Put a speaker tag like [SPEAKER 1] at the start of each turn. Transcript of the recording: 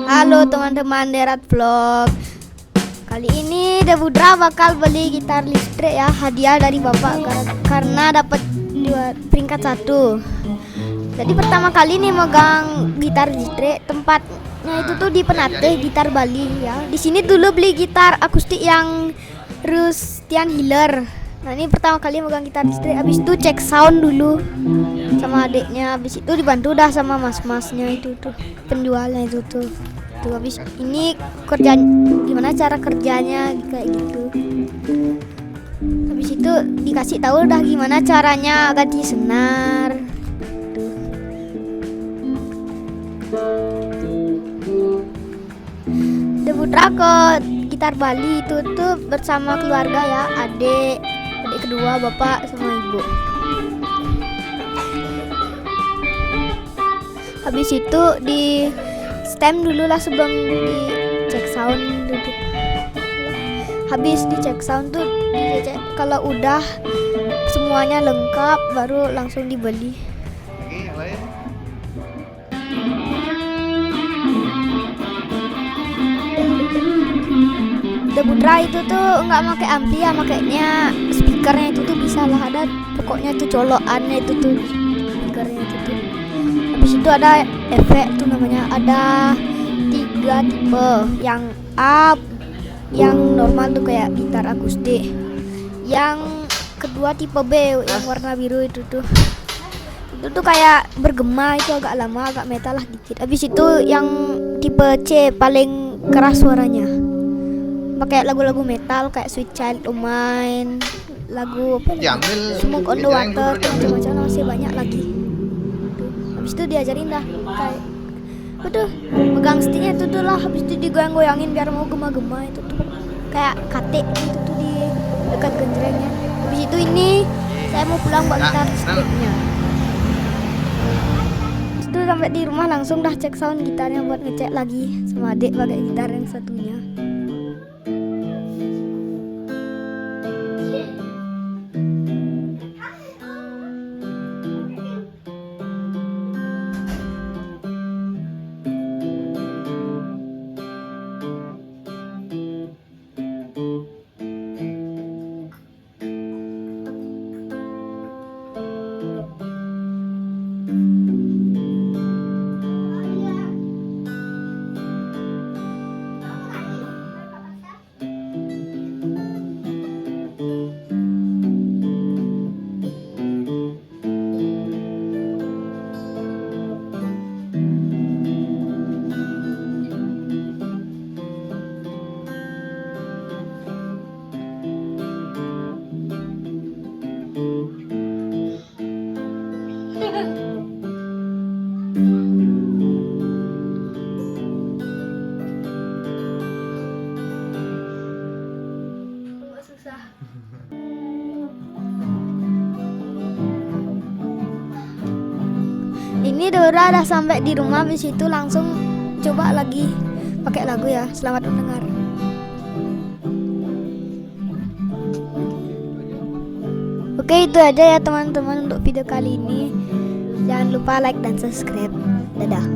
[SPEAKER 1] Halo teman-teman Derat Vlog. Kali ini Debudra bakal beli gitar listrik ya, hadiah dari bapak karena dapat peringkat 1. Jadi pertama kali nih megang gitar listrik, tempatnya itu tuh di Penate Gitar Bali ya. Di sini dulu beli gitar akustik yang Rustian Healer. Nah ini pertama kali megang gitar listrik. Habis itu cek sound dulu sama adiknya. Habis itu dibantu dah sama mas-masnya itu tuh, penjualnya itu tuh. Tuh habis ini kerja gimana cara kerjanya kayak gitu. Habis itu dikasih tahu dah gimana caranya ganti senar. Debutra ke Gitar Bali itu tuh bersama keluarga ya, adik kedua, bapak sama ibu. Habis itu di stem dulu lah sebelum dicek sound dulu. Habis dicek sound tuh dicek kalau udah semuanya lengkap baru langsung dibeli. Debutra itu tuh nggak pakai ampli ya, makanya speakernya itu tuh bisa lah, ada pokoknya itu colokannya itu tuh speakernya itu tuh. Habis itu ada efek tuh namanya, ada 3 tipe, yang A yang normal tuh kayak gitar akustik, yang kedua tipe B yang warna biru itu tuh kayak bergema, itu agak lama, agak metal lah dikit. Habis itu yang tipe C paling keras suaranya, pakai lagu-lagu metal kayak Sweet Child O' Mine, lagu Smoke on the Water, macam-macam masih banyak lagi. Habis itu diajarin dah kayak udah pegang sticknya itu tuh lah, habis itu digoyang-goyangin biar mau gema-gema itu tuh kayak katek itu tuh di dekat genjrengnya. Habis itu ini saya mau pulang buat gitar sticknya. Itu sampai di rumah langsung dah cek sound gitarnya buat ngecek lagi sama adik pakai gitar yang satunya. Ini Dora udah sampai di rumah, habis itu langsung coba lagi pakai lagu ya. Selamat mendengar. Oke, itu aja ya teman-teman untuk video kali ini. Jangan lupa like dan subscribe. Dadah.